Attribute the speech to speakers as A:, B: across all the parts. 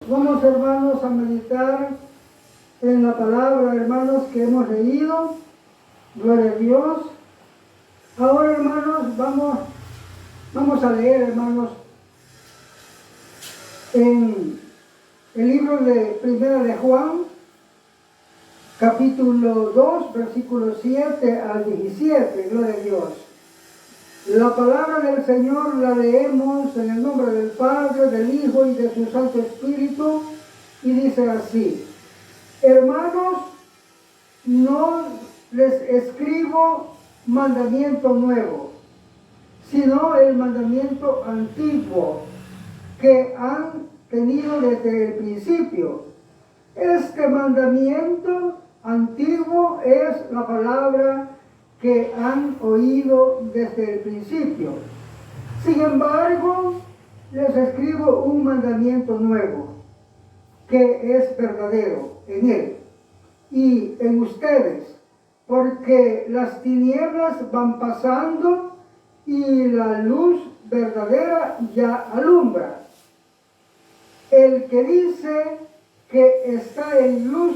A: Vamos, hermanos, a meditar en la palabra, hermanos, que hemos leído. Gloria a Dios. Ahora, hermanos, vamos a leer, hermanos, en el libro de Primera de Juan, capítulo 2, versículos 7 al 17. Gloria a Dios. La palabra del Señor la leemos en el nombre del Padre, del Hijo y de su Santo Espíritu, y dice así: hermanos, no les escribo mandamiento nuevo, sino el mandamiento antiguo que han tenido desde el principio. Este mandamiento antiguo es la palabra que han oído desde el principio. Sin embargo, les escribo un mandamiento nuevo, que es verdadero en él y en ustedes, porque las tinieblas van pasando y la luz verdadera ya alumbra. El que dice que está en luz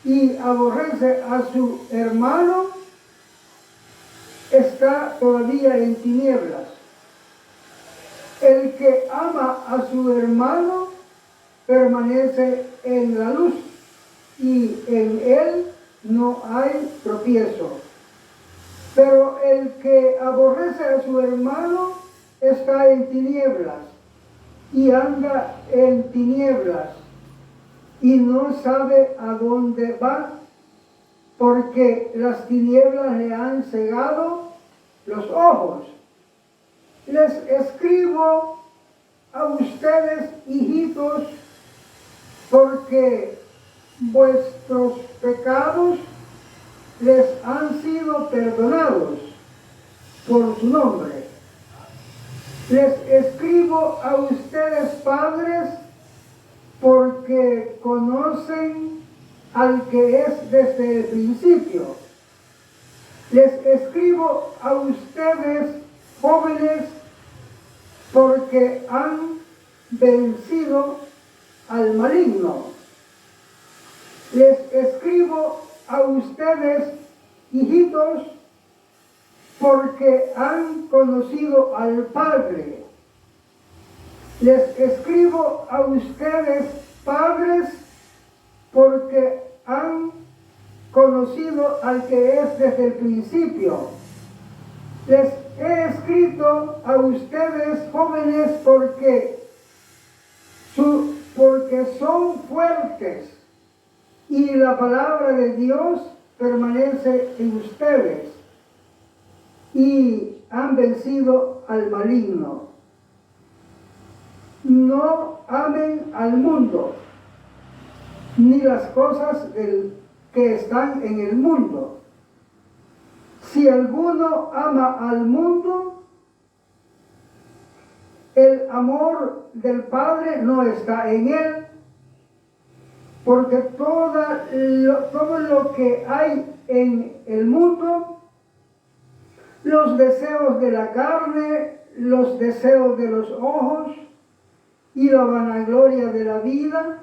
A: y aborrece a su hermano, está todavía en tinieblas. El que ama a su hermano permanece en la luz, y en él no hay tropiezo. Pero el que aborrece a su hermano está en tinieblas, y anda en tinieblas, y no sabe a dónde va, porque las tinieblas le han cegado los ojos. Les escribo a ustedes, hijitos, porque vuestros pecados les han sido perdonados por su nombre. Les escribo a ustedes, padres, porque conocen al que es desde el principio. Les escribo a ustedes, jóvenes, porque han vencido al maligno. Les escribo a ustedes, hijitos, porque han conocido al Padre. Les escribo a ustedes, padres, porque han conocido al que es desde el principio. Les he escrito a ustedes, jóvenes, porque son fuertes y la palabra de Dios permanece en ustedes y han vencido al maligno. No amen al mundo, ni las cosas que están en el mundo. Si alguno ama al mundo, el amor del Padre no está en él, porque todo lo que hay en el mundo, los deseos de la carne, los deseos de los ojos y la vanagloria de la vida,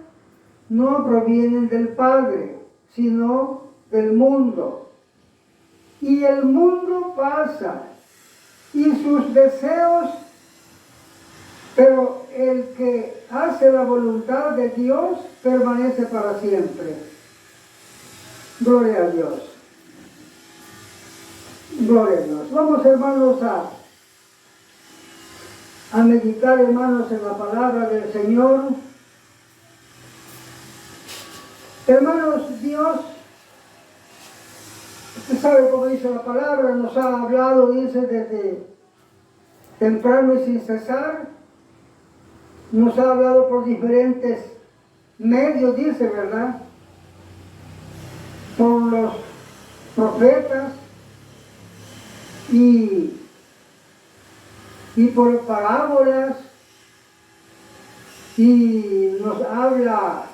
A: no provienen del Padre, sino del mundo. Y el mundo pasa y sus deseos, pero el que hace la voluntad de Dios permanece para siempre. Gloria a Dios. Gloria a Dios. Vamos, hermanos, a meditar, hermanos, en la palabra del Señor. Hermanos, Dios, usted sabe cómo dice la palabra, nos ha hablado, dice, desde temprano y sin cesar. Nos ha hablado por diferentes medios, dice, ¿verdad? Por los profetas y por parábolas, y nos habla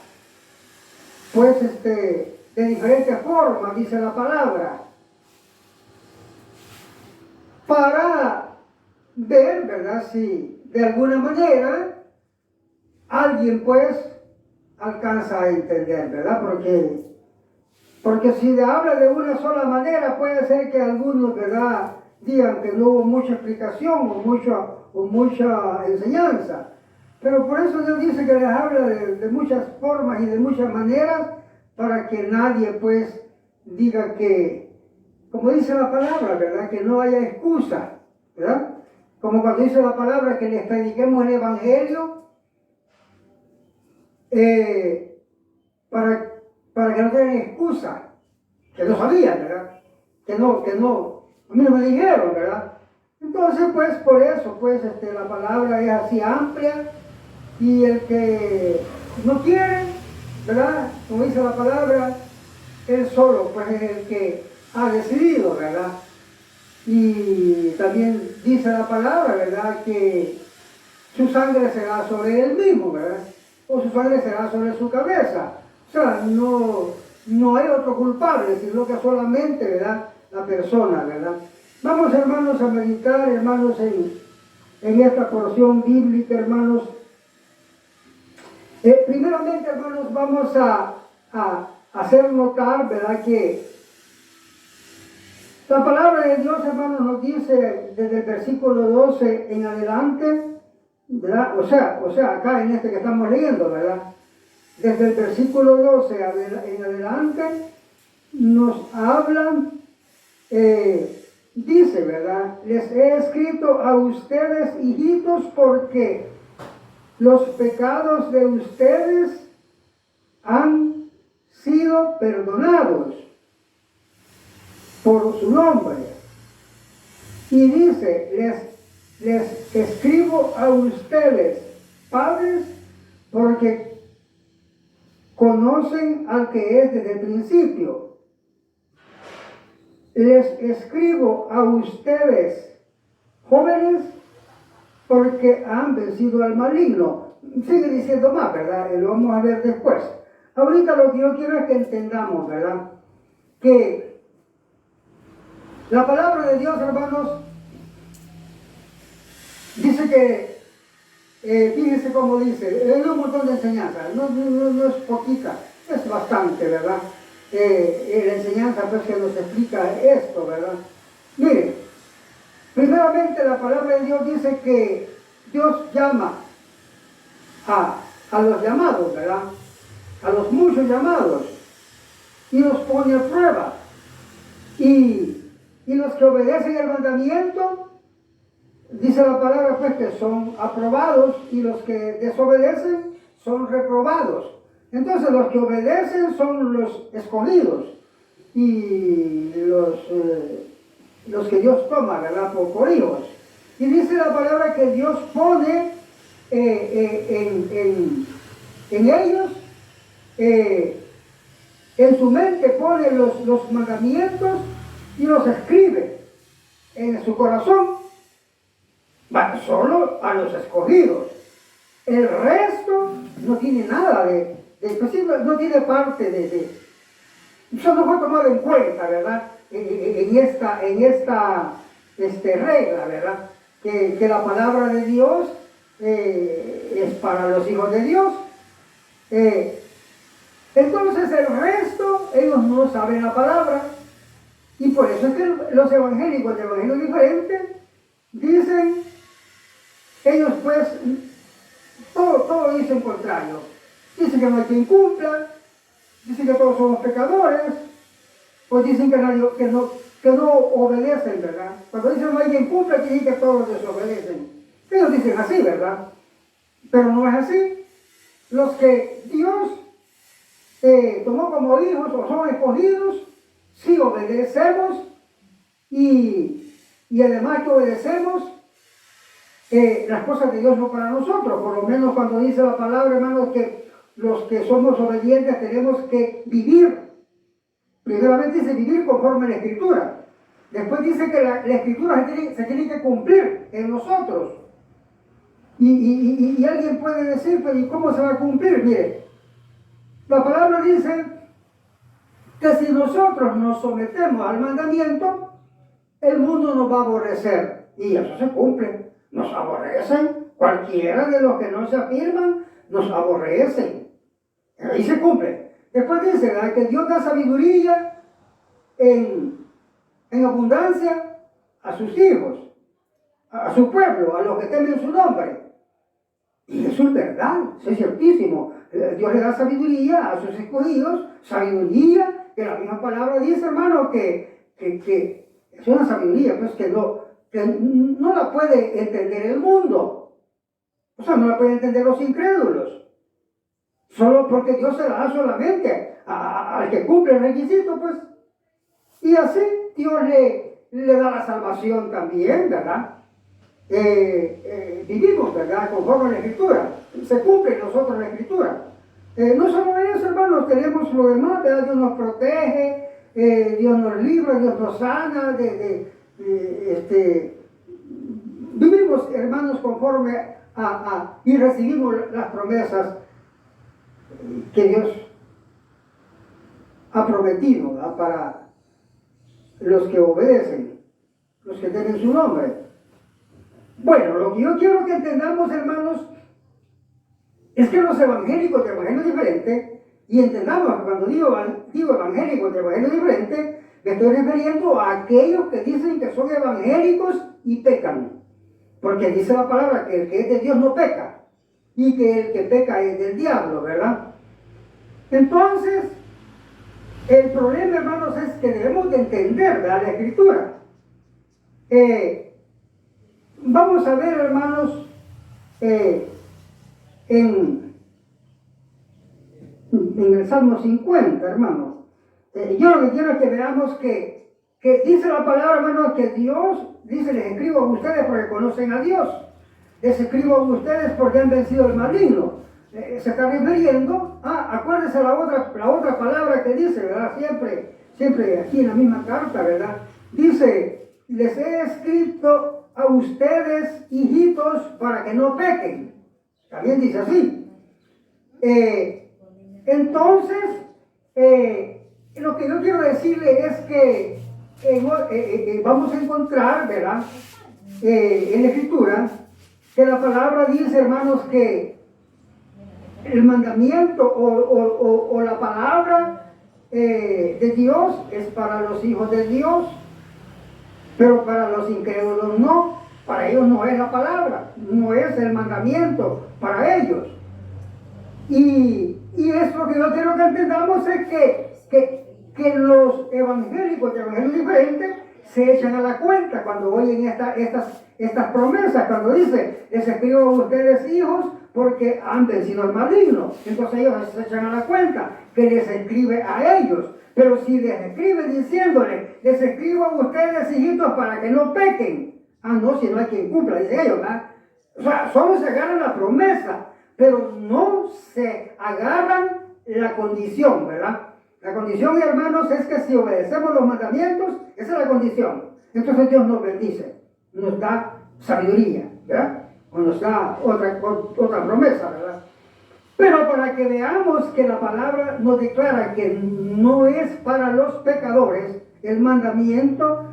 A: pues de diferentes formas, dice la palabra, para ver, ¿verdad?, si de alguna manera alguien pues alcanza a entender, ¿verdad? Porque si le habla de una sola manera, puede ser que algunos, ¿verdad?, digan que no hubo mucha explicación o mucha enseñanza. Pero por eso Dios dice que les habla de muchas formas y de muchas maneras, para que nadie pues diga que, como dice la palabra, ¿verdad?, que no haya excusa, ¿verdad? Como cuando dice la palabra que les prediquemos el Evangelio, para que no tengan excusa, que no sabían, ¿verdad? Que no, a mí no me dijeron, ¿verdad? Entonces, pues, por eso, pues, la palabra es así amplia, y el que no quiere, ¿verdad?, como dice la palabra, él solo, pues, es el que ha decidido, ¿verdad? Y también dice la palabra, ¿verdad?, que su sangre será sobre él mismo, ¿verdad? O su sangre será sobre su cabeza. O sea, no hay otro culpable, sino que solamente, ¿verdad?, la persona, ¿verdad? Vamos, hermanos, a meditar, hermanos, en esta porción bíblica, hermanos. Primeramente, hermanos, vamos a hacer notar, ¿verdad?, que la palabra de Dios, hermanos, nos dice desde el versículo 12 en adelante, ¿verdad? O sea, acá en este que estamos leyendo, ¿verdad? Desde el versículo 12 en adelante nos hablan, dice, ¿verdad? Les he escrito a ustedes, hijitos, porque los pecados de ustedes han sido perdonados por su nombre. Y dice, les escribo a ustedes, padres, porque conocen al que es desde el principio. Les escribo a ustedes, jóvenes, porque han vencido al maligno. Sigue diciendo más, ¿verdad? Lo vamos a ver después. Ahorita lo que yo quiero es que entendamos, ¿verdad?, que la palabra de Dios, hermanos, dice que, fíjense cómo dice, es un montón de enseñanzas, no es poquita, es bastante, ¿verdad? La enseñanza pues que nos explica esto, ¿verdad? Miren, primeramente la palabra de Dios dice que Dios llama a los llamados, ¿verdad? A los muchos llamados, y los pone a prueba. Y los que obedecen el mandamiento, dice la palabra pues que son aprobados, y los que desobedecen son reprobados. Entonces los que obedecen son los escogidos, y los que Dios toma, ¿verdad?, por hijos. Y dice la palabra que Dios pone en ellos, en su mente pone los mandamientos y los escribe en su corazón. Va, solo a los escogidos. El resto no tiene nada no tiene parte eso no fue tomado en cuenta, ¿verdad?, en esta regla, ¿verdad?, que la palabra de Dios es para los hijos de Dios. Entonces el resto, ellos no saben la palabra, y por eso es que los evangélicos de evangelio diferente dicen, ellos pues, todo dicen contrario. Dicen que no hay quien cumpla, dicen que todos somos pecadores, pues dicen que no obedecen, ¿verdad? Cuando dicen no hay quien cumpla, dicen que todos desobedecen. Ellos dicen así, ¿verdad? Pero no es así. Los que Dios tomó como hijos o son escogidos, sí obedecemos, y además que obedecemos las cosas de Dios no para nosotros. Por lo menos cuando dice la palabra, hermanos, que los que somos obedientes tenemos que vivir. Primeramente dice vivir conforme a la Escritura. Después dice que la Escritura se tiene que cumplir en nosotros. Y alguien puede decir, pero ¿y cómo se va a cumplir? Mire, la palabra dice que si nosotros nos sometemos al mandamiento, el mundo nos va a aborrecer. Y eso se cumple. Nos aborrecen cualquiera de los que no se afirman nos aborrecen. Ahí se cumple. Después dice, ¿verdad?, que Dios da sabiduría en abundancia a sus hijos, a su pueblo, a los que temen su nombre. Y eso es verdad, eso es ciertísimo. Dios le da sabiduría a sus escogidos, sabiduría que la misma palabra dice, hermano, que es una sabiduría pues que no la puede entender el mundo. O sea, no la pueden entender los incrédulos. Solo porque Dios se la da solamente al que cumple el requisito, pues. Y así Dios le da la salvación también, ¿verdad? Vivimos, ¿verdad?, conforme a la Escritura. Se cumple en nosotros la Escritura. No solo eso, hermanos, tenemos lo demás, ¿verdad? Dios nos protege, Dios nos libra, Dios nos sana, vivimos, hermanos, conforme y recibimos las promesas que Dios ha prometido, ¿verdad?, para los que obedecen, los que tienen su nombre. Bueno, lo que yo quiero que entendamos, hermanos, es que los evangélicos de evangelio diferente, y entendamos, cuando digo evangélicos de evangelio diferente, me estoy refiriendo a aquellos que dicen que son evangélicos y pecan. Porque dice la palabra que el que es de Dios no peca, y que el que peca es del diablo, ¿verdad? Entonces, el problema, hermanos, es que debemos de entender, ¿verdad?, la Escritura. Vamos a ver, hermanos, en el Salmo 50, hermanos. Yo lo que quiero es que veamos que dice la palabra, hermanos, que Dios, dice, les escribo a ustedes porque conocen a Dios. Les escribo a ustedes porque han vencido al maligno. Se está refiriendo, acuérdense la otra palabra que dice, ¿verdad? Siempre aquí en la misma carta, ¿verdad? Dice, les he escrito a ustedes, hijitos, para que no pequen. También dice así. Entonces, lo que yo quiero decirle es que vamos a encontrar, ¿verdad?, en la Escritura, que la palabra dice, hermanos, que el mandamiento o la palabra de Dios es para los hijos de Dios, pero para los incrédulos no. Para ellos no es la palabra, no es el mandamiento para ellos. Y es lo que yo quiero que entendamos, es que los evangélicos de evangelio diferente se echan a la cuenta cuando oyen estas promesas, cuando dice, les escribo a ustedes, hijos, porque han vencido al maligno. Entonces ellos se echan a la cuenta que les escribe a ellos. Pero si les escribe diciéndole, les escribo a ustedes, hijitos, para que no pequen. No, si no hay quien cumpla, dice ellos, ¿verdad? O sea, solo se agarran la promesa, pero no se agarran la condición, ¿verdad? La condición, hermanos, es que si obedecemos los mandamientos, esa es la condición. Entonces Dios nos bendice, nos da sabiduría, ¿verdad? O nos da otra promesa, ¿verdad? Pero para que veamos que la palabra nos declara que no es para los pecadores el mandamiento,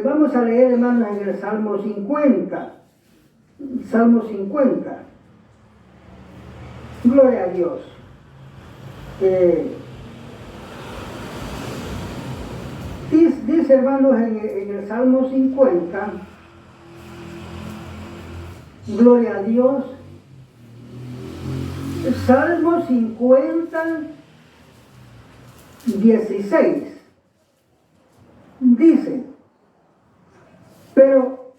A: vamos a leer, hermanos, en el Salmo 50. Salmo 50. Gloria a Dios. Dice, hermanos, en el Salmo 50, gloria a Dios. Salmo 50, 16. Dice, pero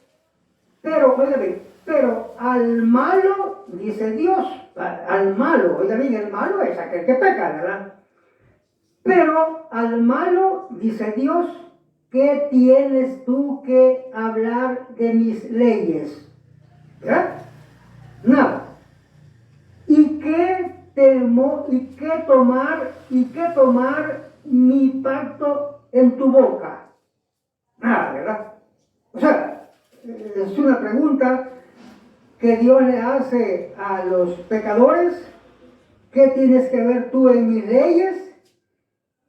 A: al malo, dice Dios, al malo, oiga bien, el malo es aquel que peca, ¿verdad? Pero al malo, dice Dios, ¿qué tienes tú que hablar de mis leyes? ¿Verdad? Nada. ¿Y qué tomar mi pacto en tu boca? Nada, ¿verdad? O sea, es una pregunta que Dios le hace a los pecadores. ¿Qué tienes que ver tú en mis leyes?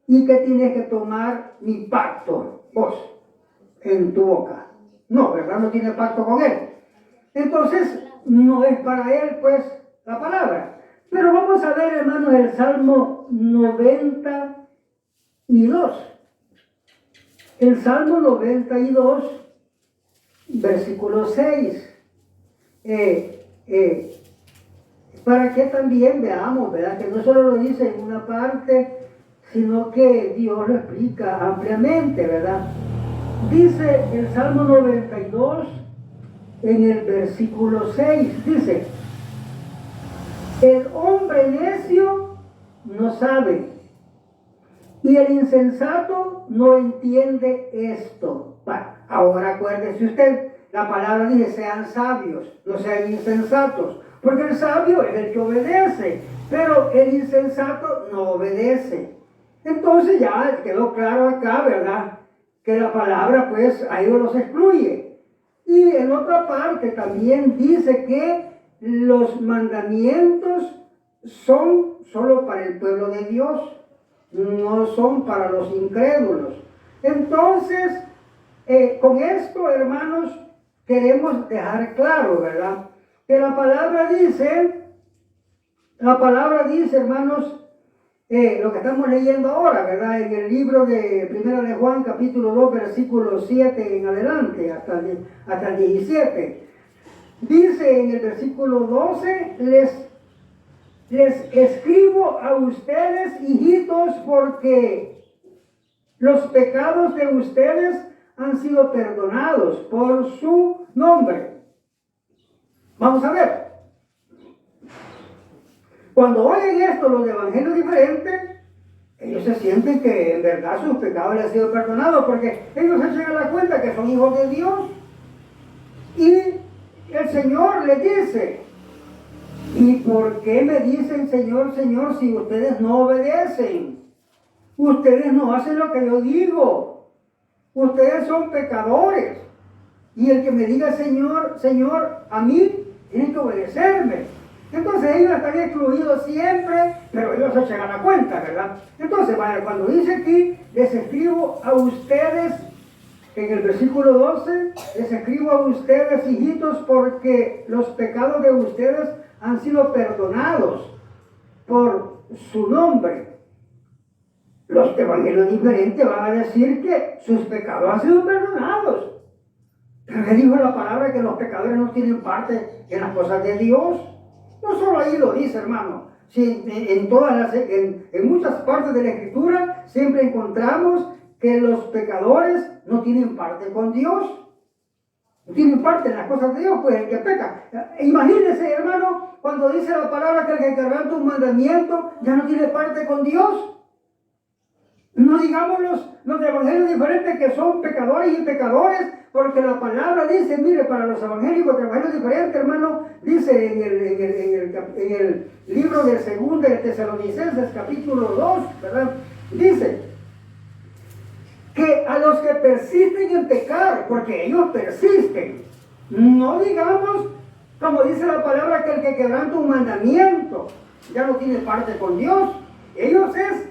A: ¿Y qué tienes que tomar mi pacto, vos, en tu boca? No, ¿verdad? No tiene pacto con él. Entonces, no es para él, pues, la palabra. Pero vamos a ver, hermanos, el Salmo 92. El Salmo 92, versículo 6. Para que también veamos, ¿verdad? Que no solo lo dice en una parte, sino que Dios lo explica ampliamente, ¿verdad? Dice el Salmo 92, en el versículo 6, dice: el hombre necio no sabe, y el insensato no entiende esto. Bueno, ahora acuérdese usted, la palabra dice: sean sabios, no sean insensatos, porque el sabio es el que obedece, pero el insensato no obedece. Entonces ya quedó claro acá, ¿verdad?, que la palabra pues a ellos los excluye. Y en otra parte también dice que los mandamientos son solo para el pueblo de Dios, no son para los incrédulos. Entonces, con esto, hermanos, queremos dejar claro, ¿verdad?, que la palabra dice, hermanos, lo que estamos leyendo ahora, ¿verdad?, en el libro de Primera de Juan, capítulo 2, versículo 7 en adelante, hasta el 17. Dice en el versículo 12: les escribo a ustedes, hijitos, porque los pecados de ustedes han sido perdonados por su nombre. Vamos a ver. Cuando oyen esto los evangelios diferentes, ellos se sienten que en verdad sus pecados les han sido perdonados, porque ellos se llegan a la cuenta que son hijos de Dios. Y el Señor les dice: ¿y por qué me dicen Señor, Señor, si ustedes no obedecen? Ustedes no hacen lo que yo digo. Ustedes son pecadores. Y el que me diga Señor, Señor, a mí, tiene que obedecerme. Entonces ellos están excluidos siempre, pero ellos se llegan a cuenta, ¿verdad? Entonces, cuando dice aquí: les escribo a ustedes, en el versículo 12, les escribo a ustedes, hijitos, porque los pecados de ustedes han sido perdonados por su nombre. Los evangelios diferentes van a decir que sus pecados han sido perdonados. Pero le dijo la palabra que los pecadores no tienen parte en las cosas de Dios. No solo ahí lo dice, hermano. Sí, en muchas partes de la Escritura siempre encontramos que los pecadores no tienen parte con Dios. No tienen parte en las cosas de Dios, pues el que peca. Imagínense, hermano, cuando dice la palabra que el que quebranta un mandamiento ya no tiene parte con Dios. No digamos los evangelios diferentes que son pecadores y pecadores, porque la palabra dice, mire, para los evangélicos de evangelios diferentes, hermano, dice en el libro de 2 de Tesalonicenses, capítulo 2, ¿verdad? Dice que a los que persisten en pecar, porque ellos persisten, no digamos, como dice la palabra, que el que quebranta un mandamiento ya no tiene parte con Dios. Ellos es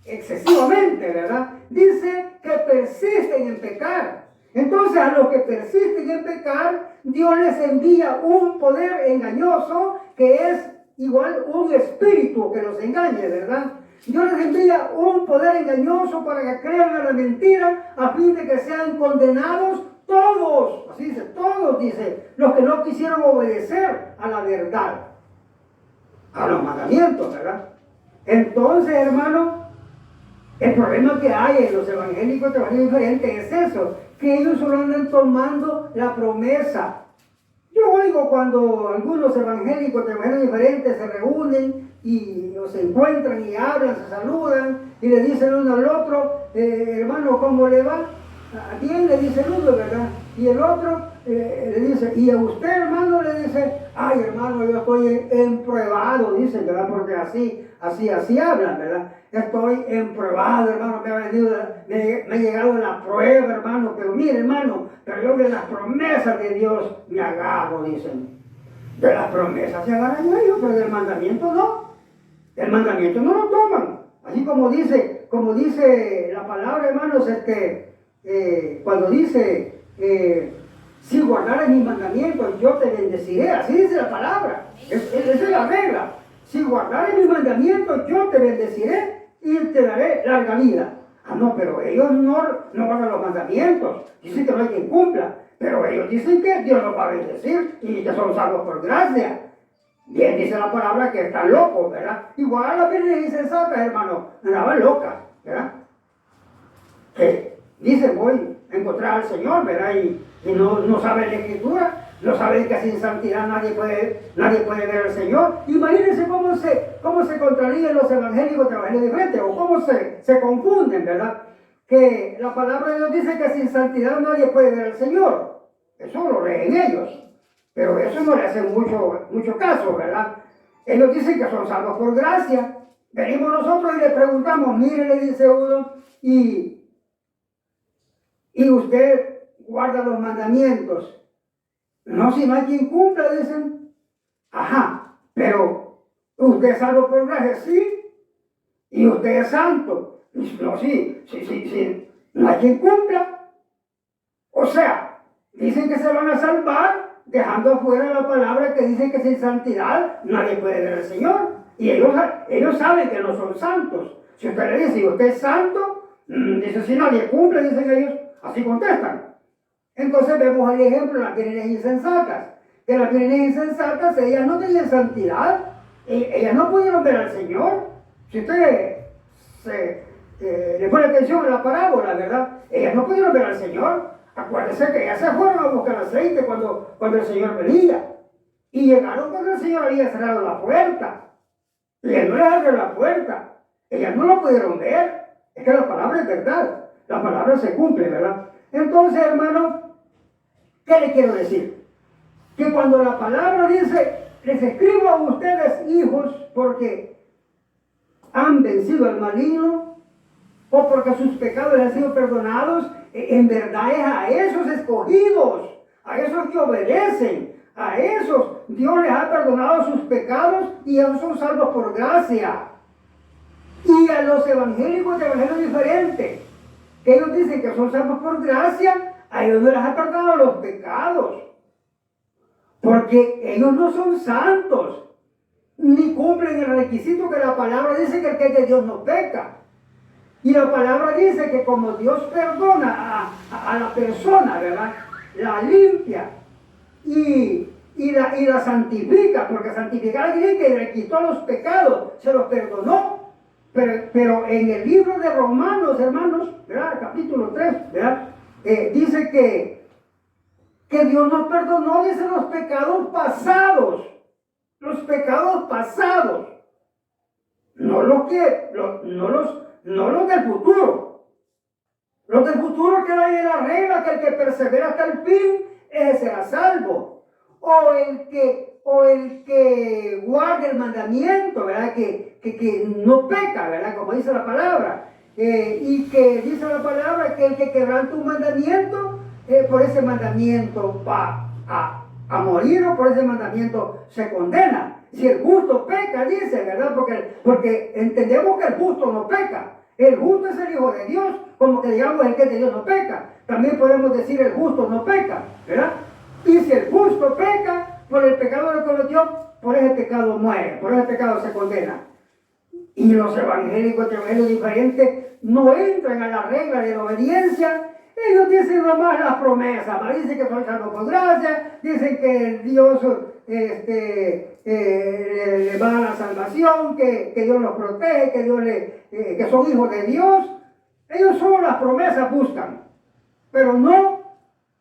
A: excesivamente, ¿verdad? Dice que persisten en pecar. Entonces, a los que persisten en pecar, Dios les envía un poder engañoso que es igual un espíritu que los engañe, ¿verdad? Dios les envía un poder engañoso para que crean a la mentira, a fin de que sean condenados todos, así dice, todos, dice, los que no quisieron obedecer a la verdad, a los mandamientos, ¿verdad? Entonces, hermano, el problema que hay en los evangélicos de evangelios diferentes es eso, que ellos solo andan tomando la promesa. Yo oigo cuando algunos evangélicos de evangelios diferentes se reúnen y se encuentran y hablan, se saludan y le dicen uno al otro: hermano, ¿cómo le va? ¿A quién? Le dice el uno, ¿verdad? Y el otro le dice, y a usted, hermano, le dice: ay, hermano, yo estoy empruebado, dice, ¿verdad? Porque así hablan, ¿verdad? Estoy empruebado, hermano, me ha llegado la prueba, hermano, pero mire, hermano, pero yo de las promesas de Dios me agarro, dicen. De las promesas se agarran ellos, pero del mandamiento no. El mandamiento no lo toman. Así como dice la palabra, hermanos, cuando dice, si guardares mis mandamientos, yo te bendeciré. Así dice la palabra. Esa es la regla. si guardares mis mandamientos, yo te bendeciré y te daré larga vida. Ah, no, pero ellos no guardan los mandamientos. Dicen que no hay quien cumpla. Pero ellos dicen que Dios los va a bendecir y que son salvos por gracia. Bien dice la palabra que están locos, ¿verdad? Igual a las vírgenes insensatas, hermano, andaban locas, ¿verdad? Que dicen, voy a encontrar al Señor, ¿verdad? Y no saben la Escritura. No saben que sin santidad nadie puede ver al Señor. Imagínense cómo se contrarían los evangélicos de evangelio diferente, o cómo se confunden, ¿verdad? Que la palabra de Dios dice que sin santidad nadie puede ver al Señor. Eso lo leen ellos. Pero eso no le hacen mucho caso, ¿verdad? Ellos dicen que son salvos por gracia. Venimos nosotros y le preguntamos, mire, le dice uno, y usted guarda los mandamientos. No, si no hay quien cumpla, dicen. Ajá, pero usted es salvo por gracia, sí, y usted es santo. No, sí, no hay quien cumpla. O sea, dicen que se van a salvar dejando afuera la palabra que dice que sin santidad nadie puede ver al Señor. Y ellos saben que no son santos. Si usted le dice, usted es santo, dice, si nadie cumple, dicen ellos, así contestan. Entonces vemos el ejemplo de las vírgenes insensatas. Que las vírgenes insensatas, ellas no tenían santidad, ellas no pudieron ver al Señor. Si usted le pone atención a la parábola, ¿verdad? Ellas no pudieron ver al Señor. Acuérdense que ellas se fueron a buscar aceite cuando el Señor venía. Y llegaron cuando el Señor había cerrado la puerta. Y Él no les abrió la puerta. Ellas no lo pudieron ver. Es que la palabra es verdad. La palabra se cumple, ¿verdad? Entonces, hermano, ¿qué le quiero decir? Que cuando la palabra dice, les escribo a ustedes hijos porque han vencido al maligno o porque sus pecados les han sido perdonados, en verdad es a esos escogidos, a esos que obedecen, a esos Dios les ha perdonado sus pecados y ellos son salvos por gracia. Y a los evangélicos de evangelio diferente, que ellos dicen que son salvos por gracia, a ellos no les ha perdonado los pecados. Porque ellos no son santos, ni cumplen el requisito que la palabra dice que el que es de Dios no peca. Y la palabra dice que como Dios perdona a la persona, ¿verdad? La limpia y la santifica, porque santificar quiere que le quitó los pecados, se los perdonó. Pero en el libro de Romanos, hermanos, ¿verdad? Capítulo 3, ¿verdad? Dice que Dios nos perdonó, dice, los pecados pasados. Los pecados pasados. No los del futuro. Los del futuro quedan en la regla que el que persevera hasta el fin, ese será salvo. O el que guarde el mandamiento, ¿verdad? Que no peca, ¿verdad? Como dice la palabra. Y que dice la palabra que el que quebranta un mandamiento, por ese mandamiento va a morir, o por ese mandamiento se condena. Si el justo peca, dice, ¿verdad? Porque entendemos que el justo no peca. El justo es el Hijo de Dios, como que digamos el que es de Dios no peca. También podemos decir el justo no peca, ¿verdad? Y si el justo peca, por el pecado que cometió, por ese pecado muere, por ese pecado se condena. Y los evangélicos de evangelio diferentes no entran a la regla de la obediencia. Ellos dicen nomás las promesas, dicen que son salvos por gracia, dicen que Dios le va a la salvación, que Dios los protege, que son hijos de Dios. Ellos solo las promesas buscan, pero no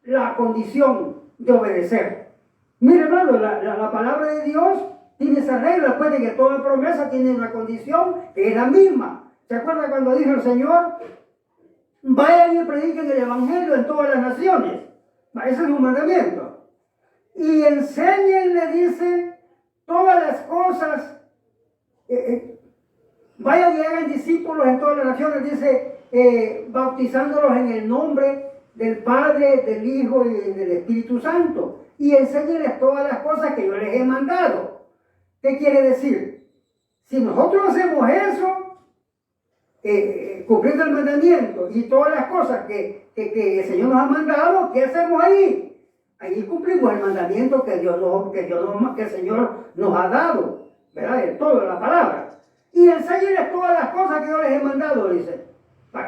A: la condición de obedecer. Mire, hermano, la palabra de Dios tiene esa regla, pues, de que toda promesa tiene una condición que es la misma. ¿Se acuerda cuando dijo el Señor? Vayan y prediquen el Evangelio en todas las naciones. Ese es un mandamiento. Y enseñen, le dice, todas las cosas. Vayan y hagan discípulos en todas las naciones, dice, bautizándolos en el nombre del Padre, del Hijo y del Espíritu Santo. Y enséñenles todas las cosas que yo les he mandado. ¿Qué quiere decir? Si nosotros hacemos eso, cumpliendo el mandamiento y todas las cosas que el Señor nos ha mandado, ¿qué hacemos ahí? Ahí cumplimos el mandamiento que el Señor nos ha dado. ¿verdad? En toda la palabra. Y enséñenles todas las cosas que yo les he mandado, dice.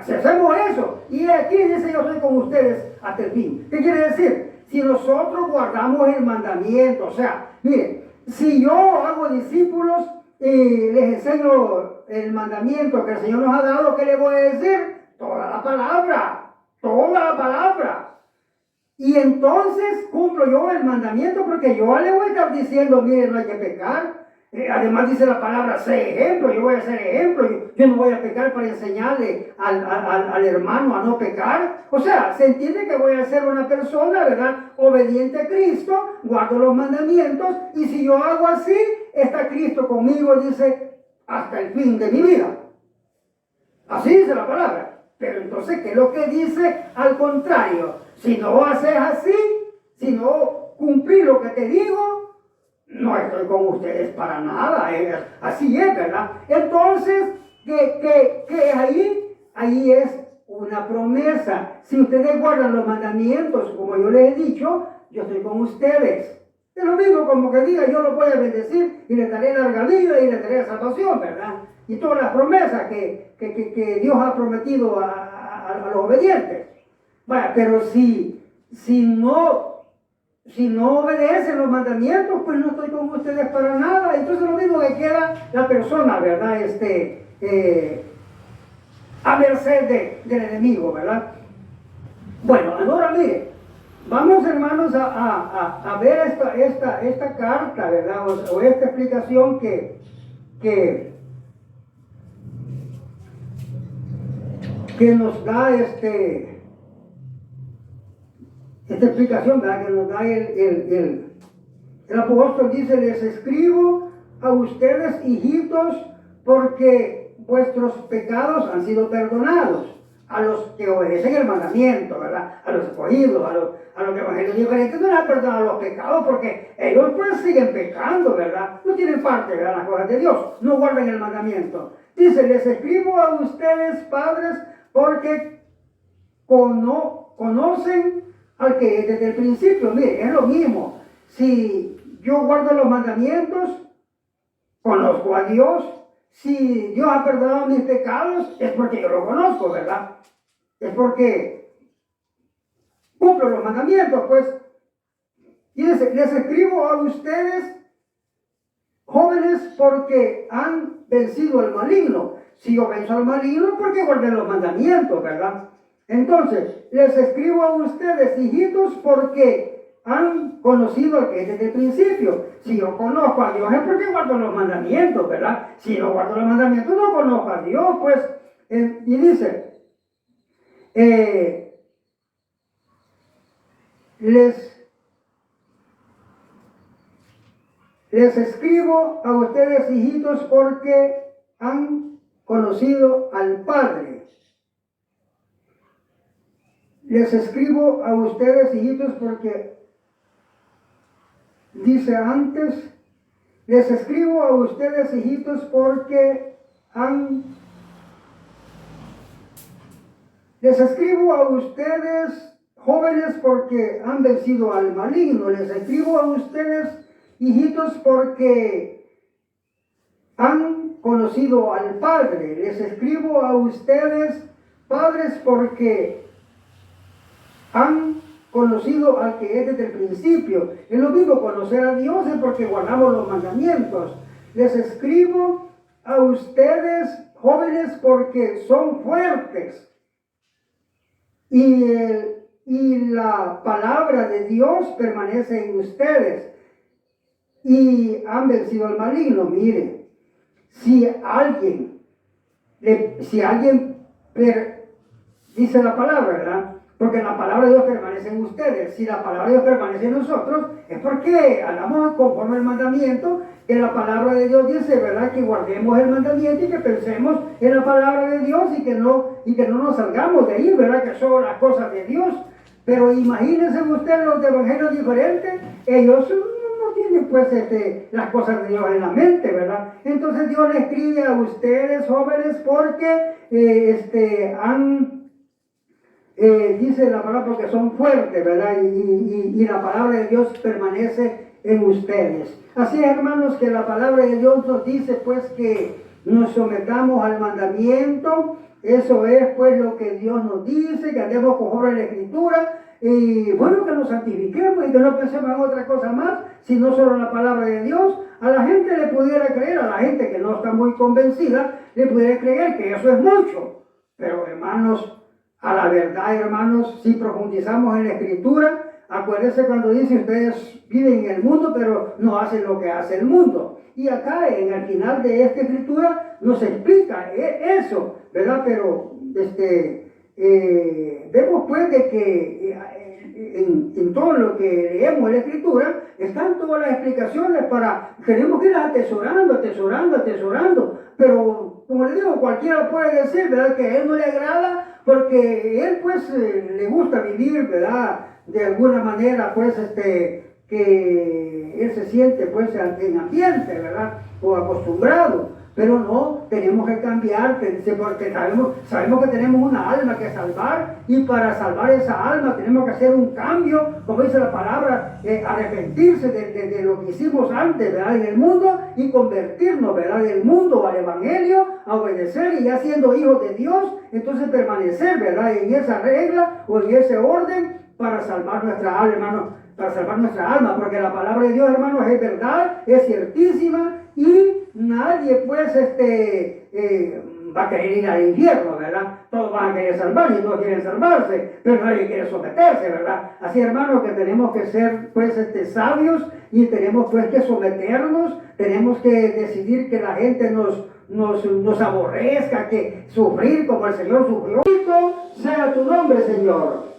A: Si hacemos eso, y aquí dice yo soy con ustedes hasta el fin. ¿Qué quiere decir? Si nosotros guardamos el mandamiento, o sea, miren, si yo hago discípulos y les enseño el mandamiento que el Señor nos ha dado, ¿qué les voy a decir? Toda la palabra, toda la palabra. Y entonces cumplo yo el mandamiento porque yo le voy a estar diciendo, miren, no hay que pecar. Además dice la palabra, sé ejemplo, yo voy a ser ejemplo, yo no voy a pecar para enseñarle al hermano a no pecar. O sea, se entiende que voy a ser una persona, ¿verdad? Obediente a Cristo, guardo los mandamientos, y si yo hago así, está Cristo conmigo, dice, hasta el fin de mi vida. Así dice la palabra. Pero entonces, ¿qué es lo que dice al contrario? Si no haces así, si no cumplís lo que te digo, no estoy con ustedes para nada. Así es, ¿verdad? Entonces, ¿qué ahí es una promesa. Si ustedes guardan los mandamientos, como yo les he dicho, yo estoy con ustedes. Es lo mismo como que diga, yo los voy a bendecir y les daré larga vida y les daré salvación, ¿verdad? Y todas las promesas que Dios ha prometido a los obedientes. Vaya, pero si no obedecen los mandamientos, pues no estoy con ustedes para nada. Entonces lo mismo que queda la persona, ¿verdad? A merced del enemigo, ¿verdad? Bueno, ahora mire, vamos hermanos a ver esta carta, ¿verdad? O esta explicación que nos da esta explicación, ¿verdad? Que nos da el apóstol. Dice, les escribo a ustedes, hijitos, porque vuestros pecados han sido perdonados. A los que obedecen el mandamiento, ¿verdad? A los escogidos, a los evangelios diferentes, no les ha perdonado los pecados porque ellos pues siguen pecando, ¿verdad? No tienen parte, ¿verdad? Las cosas de Dios, no guardan el mandamiento. Dice, les escribo a ustedes, padres, porque conocen al que desde el principio. Mire, es lo mismo. Si yo guardo los mandamientos, conozco a Dios. Si Dios ha perdonado mis pecados, es porque yo lo conozco, ¿verdad? Es porque cumplo los mandamientos, pues. Y les escribo a ustedes, jóvenes, porque han vencido al maligno. Si yo venzo al maligno, porque guardé los mandamientos, ¿verdad? Entonces, les escribo a ustedes, hijitos, porque han conocido al que es desde el principio. Si yo conozco a Dios es porque guardo los mandamientos, ¿verdad? Si no guardo los mandamientos, no conozco a Dios, pues. Y dice, les escribo a ustedes, hijitos, porque han conocido al Padre. Les escribo a ustedes, hijitos, porque dice antes, les escribo a ustedes, hijitos, porque les escribo a ustedes, jóvenes, porque han vencido al maligno. Les escribo a ustedes, hijitos, porque han conocido al Padre. Les escribo a ustedes, padres, porque han conocido al que es desde el principio. Es lo mismo, conocer a Dios es porque guardamos los mandamientos. Les escribo a ustedes, jóvenes, porque son fuertes. Y la palabra de Dios permanece en ustedes. Y han vencido al maligno. Mire, si alguien dice la palabra, ¿verdad? Porque la palabra de Dios permanece en ustedes. Si la palabra de Dios permanece en nosotros, es porque andamos conforme al mandamiento, que la palabra de Dios dice, ¿verdad? Que guardemos el mandamiento y que pensemos en la palabra de Dios y que no nos salgamos de ahí, ¿verdad? Que son las cosas de Dios. Pero imagínense ustedes los de evangelios diferentes, ellos no tienen pues las cosas de Dios en la mente, ¿verdad? Entonces Dios le escribe a ustedes, jóvenes, porque dice la palabra, porque son fuertes, ¿verdad? Y la palabra de Dios permanece en ustedes. Así, hermanos, que la palabra de Dios nos dice pues que nos sometamos al mandamiento. Eso es pues lo que Dios nos dice, que andemos conforme a la Escritura. Y bueno, que nos santifiquemos y que no pensemos en otra cosa más, sino solo la palabra de Dios. A la gente le pudiera creer, a la gente que no está muy convencida, le pudiera creer que eso es mucho. Pero hermanos, a la verdad, hermanos, si profundizamos en la Escritura, acuérdense cuando dice, ustedes viven en el mundo, pero no hacen lo que hace el mundo. Y acá, en el final de esta Escritura, nos explica eso, ¿verdad? Pero, vemos pues de que en todo lo que leemos en la Escritura están todas las explicaciones tenemos que ir atesorando, pero como le digo, cualquiera puede decir, ¿verdad?, que a él no le agrada porque él pues le gusta vivir, ¿verdad?, de alguna manera pues que él se siente pues en ambiente, ¿verdad?, o acostumbrado. Pero no, tenemos que cambiar, porque sabemos que tenemos una alma que salvar, y para salvar esa alma tenemos que hacer un cambio, como dice la palabra, arrepentirse de lo que hicimos antes, ¿verdad?, en el mundo, y convertirnos, ¿verdad?, del mundo al Evangelio, a obedecer, y ya siendo hijos de Dios, entonces permanecer, ¿verdad?, en esa regla o en ese orden para salvar nuestra alma, hermano, para salvar nuestra alma, porque la palabra de Dios, hermanos, es verdad, es ciertísima, y nadie pues va a querer ir al infierno, ¿verdad? Todos van a querer salvarse y todos quieren salvarse, pero nadie quiere someterse, ¿verdad? Así, hermanos, que tenemos que ser pues sabios, y tenemos pues que someternos, tenemos que decidir que la gente nos aborrezca, que sufrir como el Señor sufrió. Bendito sea tu nombre, Señor.